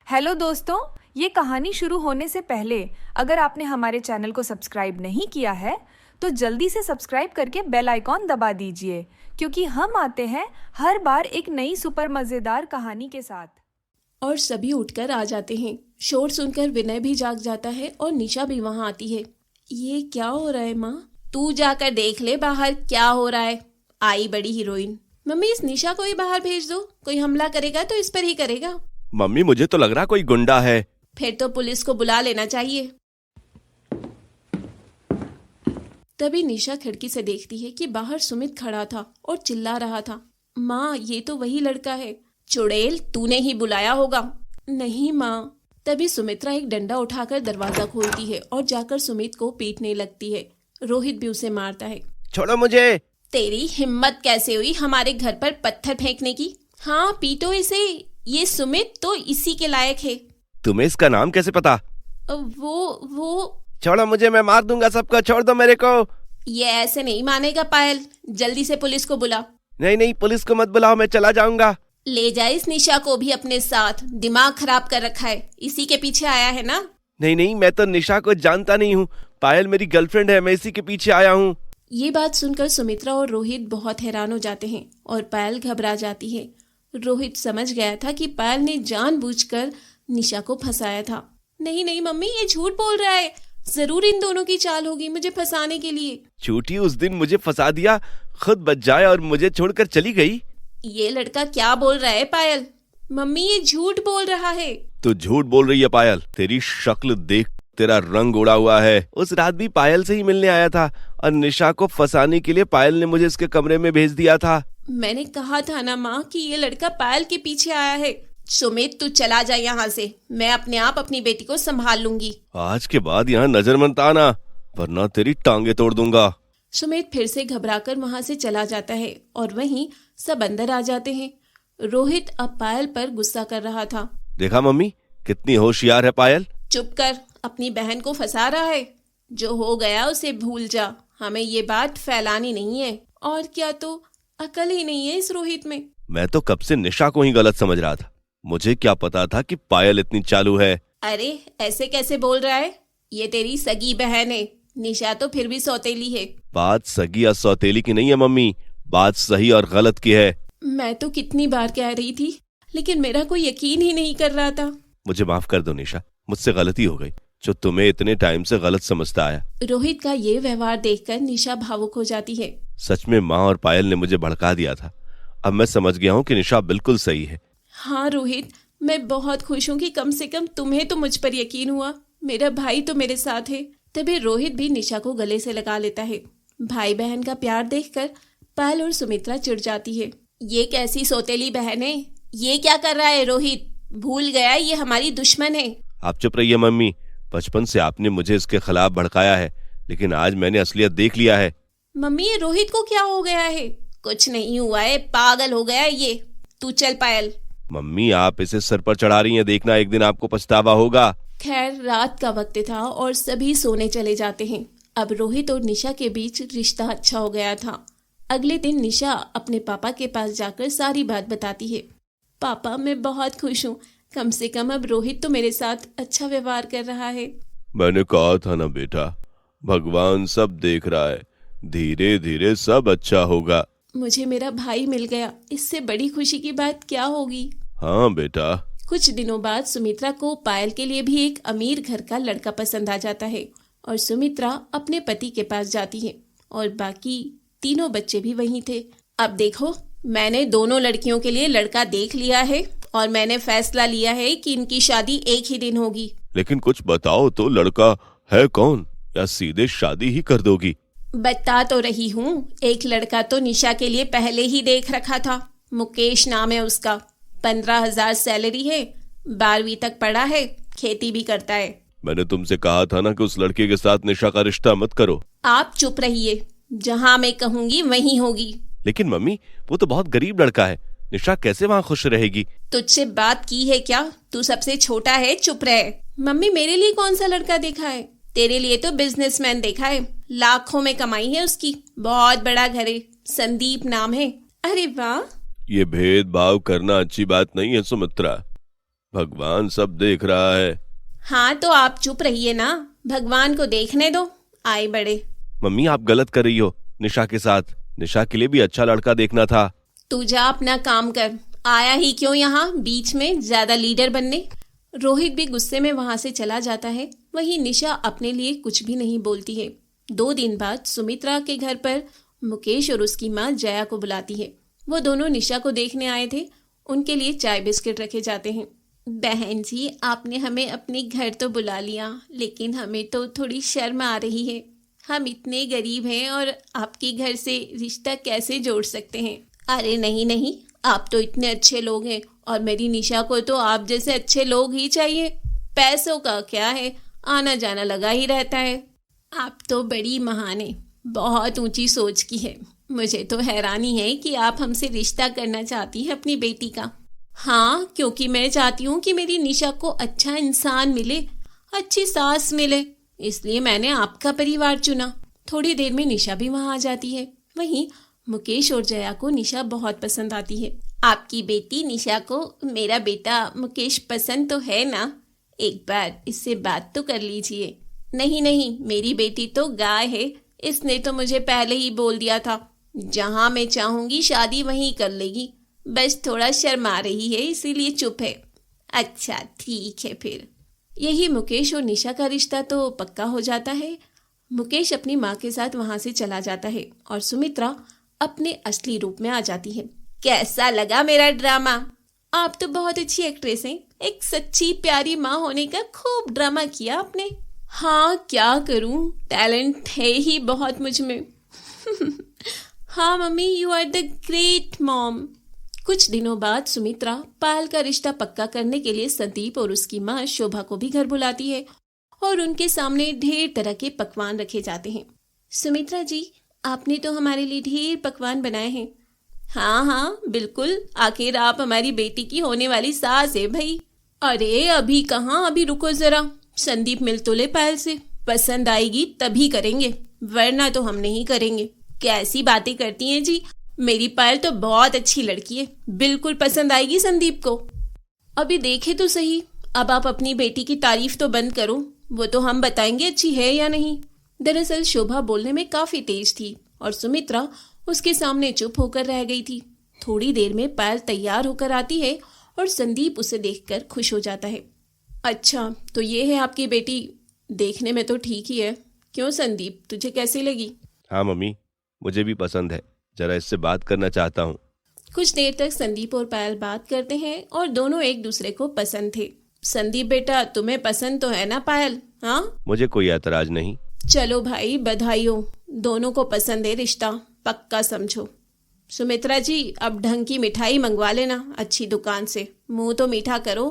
Hello दोस्तों, ये कहानी शुरू होने से पहले अगर आपने हमारे चैनल को सब्सक्राइब नहीं किया है तो जल्दी से सब्सक्राइब करके बेल आइकॉन दबा दीजिए, क्योंकि हम आते हैं हर बार एक नई सुपर मज़ेदार कहानी के साथ। और सभी उठकर आ जाते हैं। शोर सुनकर विनय भी जाग जाता है और निशा भी वहाँ आती है। ये क्या हो रहा है माँ? तू जाकर देख ले बाहर क्या हो रहा है। आई बड़ी हीरोइन। मम्मी इस निशा को ही बाहर भेज दो, कोई हमला करेगा तो इस पर ही करेगा। मम्मी मुझे तो लग रहा कोई गुंडा है। फिर तो पुलिस को बुला लेना चाहिए। तभी निशा खिड़की से देखती है कि बाहर सुमित खड़ा था और चिल्ला रहा था, माँ ये तो वही लड़का है। चुड़ैल तूने ही बुलाया होगा। नहीं माँ। तभी सुमित्रा एक डंडा उठाकर दरवाजा खोलती है और जाकर सुमित को पीटने लगती है। रोहित भी उसे मारता है। छोड़ो मुझे। तेरी हिम्मत कैसे हुई हमारे घर पर पत्थर फेंकने की? हाँ पीटो इसे, ये सुमित तो इसी के लायक है। तुम्हें इसका नाम कैसे पता? वो छोड़ो मुझे, मैं मार दूंगा सबको, छोड़ दो मेरे को। ये ऐसे नहीं मानेगा पायल, जल्दी से पुलिस को बुला। नहीं पुलिस को मत बुलाओ, मैं चला जाऊंगा। ले जाए इस निशा को भी अपने साथ, दिमाग खराब कर रखा है, इसी के पीछे आया है ना? नहीं मैं तो निशा को जानता नहीं हूँ। पायल मेरी गर्लफ्रेंड है, मैं इसी के पीछे आया हूँ। ये बात सुनकर सुमित्रा और रोहित बहुत हैरान हो जाते हैं और पायल घबरा जाती है। रोहित समझ गया था कि पायल ने जानबूझकर निशा को फंसाया था। नहीं मम्मी, ये झूठ बोल रहा है, जरूर इन दोनों की चाल होगी मुझे फंसाने के लिए। झूठी उस दिन मुझे फंसा दिया, खुद बच जाए और मुझे छोड़कर चली गई। ये लड़का क्या बोल रहा है पायल? मम्मी ये झूठ बोल रहा है। तो झूठ बोल रही है पायल, तेरी शक्ल देख तेरा रंग उड़ा हुआ है। उस रात भी पायल से ही मिलने आया था और निशा को फंसाने के लिए पायल ने मुझे इसके कमरे में भेज दिया था। मैंने कहा था ना माँ कि ये लड़का पायल के पीछे आया है। सुमित तू चला जा यहाँ से, मैं अपने आप अपनी बेटी को संभाल लूंगी। आज के बाद यहाँ नजर मत आना, वरना तेरी टांगे तोड़ दूंगा। सुमित फिर से घबराकर वहाँ से चला जाता है और वहीं सब अंदर आ जाते हैं। रोहित अब पायल पर गुस्सा कर रहा था। देखा मम्मी, कितनी होशियार है पायल। चुप कर, अपनी बहन को फंसा रहा है। जो हो गया उसे भूल जा, हमें ये बात फैलानी नहीं है। और क्या, तो अकल ही नहीं है इस रोहित में। मैं तो कब से निशा को ही गलत समझ रहा था, मुझे क्या पता था कि पायल इतनी चालू है। अरे ऐसे कैसे बोल रहा है, ये तेरी सगी बहन है। निशा तो फिर भी सौतेली है। बात सगी या सौतेली की नहीं है मम्मी, बात सही और गलत की है। मैं तो कितनी बार कह रही थी, लेकिन मेरा कोई यकीन ही नहीं कर रहा था। मुझे माफ कर दो निशा, मुझसे गलती हो गई जो तुम्हें इतने टाइम से गलत समझता आया। रोहित का ये व्यवहार देखकर निशा भावुक हो जाती है। सच में माँ और पायल ने मुझे भड़का दिया था। अब मैं समझ गया हूँ कि निशा बिल्कुल सही है। हाँ रोहित, मैं बहुत खुश हूँ कि कम से कम तुम्हें तो मुझ पर यकीन हुआ। मेरा भाई तो मेरे साथ है। तभी रोहित भी निशा को गले से लगा लेता है। भाई बहन का प्यार देखकर पायल और सुमित्रा चिढ़ जाती है। ये कैसी सौतेली बहन है, ये क्या कर रहा है रोहित? भूल गया ये हमारी दुश्मन है। आप चुप रहिए मम्मी, बचपन से आपने मुझे इसके खिलाफ भड़काया है, लेकिन आज मैंने असलियत देख लिया है। मम्मी ये रोहित को क्या हो गया है? कुछ नहीं हुआ है, पागल हो गया है ये। तू चल पायल। मम्मी आप इसे सर पर चढ़ा रही हैं, देखना एक दिन आपको पछतावा होगा। खैर रात का वक्त था और सभी सोने चले जाते हैं। अब रोहित और निशा के बीच रिश्ता अच्छा हो गया था। अगले दिन निशा अपने पापा के पास जाकर सारी बात बताती है। पापा मैं बहुत खुश हूँ, कम से कम अब रोहित तो मेरे साथ अच्छा व्यवहार कर रहा है। मैंने कहा था ना बेटा, भगवान सब देख रहा है, धीरे धीरे सब अच्छा होगा। मुझे मेरा भाई मिल गया, इससे बड़ी खुशी की बात क्या होगी। हाँ बेटा। कुछ दिनों बाद सुमित्रा को पायल के लिए भी एक अमीर घर का लड़का पसंद आ जाता है और सुमित्रा अपने पति के पास जाती है और बाकी तीनों बच्चे भी वहीं थे। अब देखो, मैंने दोनों लड़कियों के लिए लड़का देख लिया है और मैंने फैसला लिया है कि इनकी शादी एक ही दिन होगी। लेकिन कुछ बताओ तो, लड़का है कौन, या सीधे शादी ही कर दोगी? बता तो रही हूँ, एक लड़का तो निशा के लिए पहले ही देख रखा था। मुकेश नाम है उसका, 15,000 सैलरी है, 12वीं तक पढ़ा है, खेती भी करता है। मैंने तुमसे कहा था ना कि उस लड़के के साथ निशा का रिश्ता मत करो। आप चुप रहिए, जहाँ मैं कहूँगी वहीं होगी। लेकिन मम्मी वो तो बहुत गरीब लड़का है, निशा कैसे वहाँ खुश रहेगी? तुझसे बात की है क्या? तू सबसे छोटा है, चुप रहे। मम्मी मेरे लिए कौन सा लड़का देखा है? तेरे लिए तो बिजनेसमैन देखा है, लाखों में कमाई है उसकी, बहुत बड़ा घर है, संदीप नाम है। अरे वाह। ये भेदभाव करना अच्छी बात नहीं है सुमित्रा। भगवान सब देख रहा है। हाँ तो आप चुप रहिए ना, भगवान को देखने दो, आए बड़े। मम्मी आप गलत कर रही हो निशा के साथ। निशा के लिए भी अच्छा लड़का देखना था। तू जा अपना काम कर, आया ही क्यों यहाँ बीच में ज्यादा लीडर बनने। रोहित भी गुस्से में वहां से चला जाता है। वहीं निशा अपने लिए कुछ भी नहीं बोलती है। 2 दिन बाद सुमित्रा के घर पर मुकेश और उसकी माँ जया को बुलाती है। वो दोनों निशा को देखने आए थे। उनके लिए चाय बिस्किट रखे जाते हैं। बहन जी, आपने हमें अपने घर तो बुला लिया, लेकिन हमें तो थोड़ी शर्म आ रही है। हम इतने गरीब हैं और आपके घर से रिश्ता कैसे जोड़ सकते हैं। अरे नहीं नहीं, आप तो इतने अच्छे लोग हैं और मेरी निशा को तो आप जैसे अच्छे लोग ही चाहिए। पैसों का क्या है, आना जाना लगा ही रहता है। आप तो बड़ी महान हैं, बहुत ऊंची सोच की है। मुझे तो हैरानी है कि आप हमसे रिश्ता करना चाहती हैं अपनी बेटी का। हाँ, क्योंकि मैं चाहती हूँ कि मेरी निशा को अच्छा इंसान मिले, अच्छी सास मिले, इसलिए मैंने आपका परिवार चुना। थोड़ी देर में निशा भी वहाँ आ जाती है। वहीं मुकेश और जया को निशा बहुत पसंद आती है। आपकी बेटी निशा को मेरा बेटा मुकेश पसंद तो है ना? एक बार इससे बात तो कर लीजिए। नहीं नहीं, मेरी बेटी तो गाय है, इसने तो मुझे पहले ही बोल दिया था, जहाँ मैं चाहूंगी शादी वहीं कर लेगी। बस थोड़ा शर्म आ रही है इसीलिए चुप है। अच्छा ठीक है फिर। यही मुकेश और निशा का रिश्ता तो पक्का हो जाता है। मुकेश अपनी माँ के साथ वहां से चला जाता है और सुमित्रा अपने असली रूप में आ जाती है। कैसा लगा मेरा ड्रामा? आप तो बहुत अच्छी एक्ट्रेस हैं। एक सच्ची प्यारी माँ होने का खूब ड्रामा किया आपने। हाँ क्या करूं, टैलेंट है ही बहुत मुझ में। हाँ mummy, you are the great mom. कुछ दिनों बाद सुमित्रा पायल का रिश्ता पक्का करने के लिए संदीप और उसकी माँ शोभा को भी घर बुलाती है और उनके सामने ढेर तरह के पकवान रखे जाते हैं। सुमित्रा जी, आपने तो हमारे लिए ढेर पकवान बनाए हैं। हाँ हाँ बिल्कुल, आखिर आप हमारी बेटी की होने वाली सास है भाई। अरे अभी कहाँ, अभी रुको जरा, संदीप मिल तो ले पायल से, पसंद आएगी तभी करेंगे, वरना तो हम नहीं करेंगे। कैसी बातें करती हैं जी, मेरी पायल तो बहुत अच्छी लड़की है, बिल्कुल पसंद आएगी संदीप को। अभी देखे तो सही, अब आप अपनी बेटी की तारीफ तो बंद करो, वो तो हम बताएंगे अच्छी है या नहीं। दरअसल शोभा बोलने में काफी तेज थी और सुमित्रा उसके सामने चुप होकर रह गई थी। थोड़ी देर में पायल तैयार होकर आती है और संदीप उसे देखकर खुश हो जाता है। अच्छा तो ये है आपकी बेटी, देखने में तो ठीक ही है। क्यों संदीप, तुझे कैसी लगी? हाँ मम्मी, मुझे भी पसंद है, जरा इससे बात करना चाहता हूँ। कुछ देर तक संदीप और पायल बात करते हैं और दोनों एक दूसरे को पसंद थे। संदीप बेटा, तुम्हें पसंद तो है ना पायल? हाँ, मुझे कोई ऐतराज नहीं। चलो भाई, बधाई हो, दोनों को पसंद है रिश्ता, पक्का समझो। सुमित्रा जी, अब ढंग की मिठाई मंगवा लेना अच्छी दुकान से, मुंह तो मीठा करो।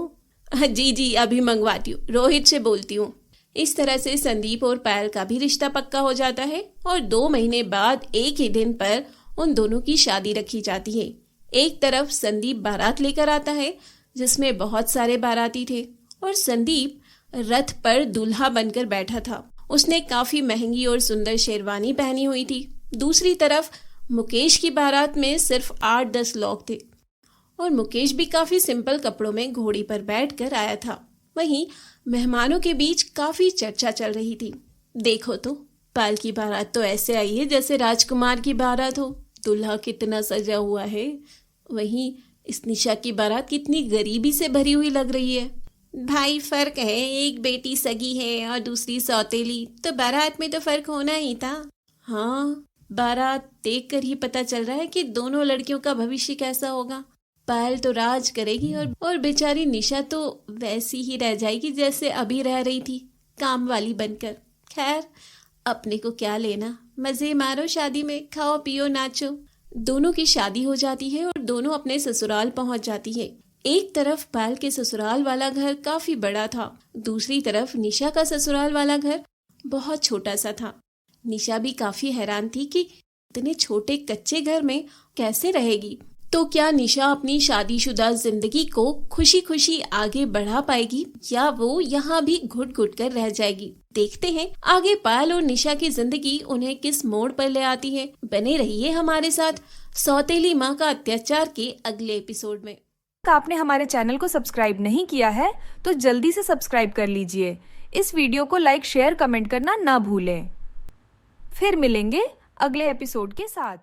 जी जी, अभी मंगवाती हूँ, रोहित से बोलती हूँ। इस तरह से संदीप और पायल का भी रिश्ता पक्का हो जाता है और 2 महीने बाद एक ही दिन पर उन दोनों की शादी रखी जाती है। एक तरफ संदीप बारात लेकर आता है जिसमें बहुत सारे बाराती थे और संदीप रथ पर दूल्हा बनकर बैठा था। उसने काफी महंगी और सुंदर शेरवानी पहनी हुई थी। दूसरी तरफ मुकेश की बारात में सिर्फ 8-10 लोग थे और मुकेश भी काफी सिंपल कपड़ों में घोड़ी पर बैठकर आया था। वहीं मेहमानों के बीच काफी चर्चा चल रही थी। देखो तो, पायल की बारात तो ऐसे आई है जैसे राजकुमार की बारात हो, दूल्हा कितना सजा हुआ है। वहीं इस निशा की बारात कितनी गरीबी से भरी हुई लग रही है। भाई फर्क है, एक बेटी सगी है और दूसरी सौतेली, तो बारात में तो फर्क होना ही था। हाँ, बारात देखकर ही पता चल रहा है कि दोनों लड़कियों का भविष्य कैसा होगा। पायल तो राज करेगी और बेचारी निशा तो वैसी ही रह जाएगी जैसे अभी रह रही थी, काम वाली बनकर। खैर, अपने को क्या लेना, मजे मारो शादी में, खाओ पियो नाचो। दोनों की शादी हो जाती है और दोनों अपने ससुराल पहुंच जाती है। एक तरफ पायल के ससुराल वाला घर काफी बड़ा था, दूसरी तरफ निशा का ससुराल वाला घर बहुत छोटा सा था। निशा भी काफी हैरान थी कि इतने छोटे कच्चे घर में कैसे रहेगी। तो क्या निशा अपनी शादीशुदा जिंदगी को खुशी खुशी आगे बढ़ा पाएगी या वो यहाँ भी घुट घुट कर रह जाएगी? देखते हैं आगे पायल और निशा की जिंदगी उन्हें किस मोड़ पर ले आती है। बने रहिए हमारे साथ सौतेली माँ का अत्याचार के अगले एपिसोड में। तक आपने हमारे चैनल को सब्सक्राइब नहीं किया है तो जल्दी से सब्सक्राइब कर लीजिए। इस वीडियो को लाइक, शेयर, कमेंट करना ना भूलें। फिर मिलेंगे अगले एपिसोड के साथ।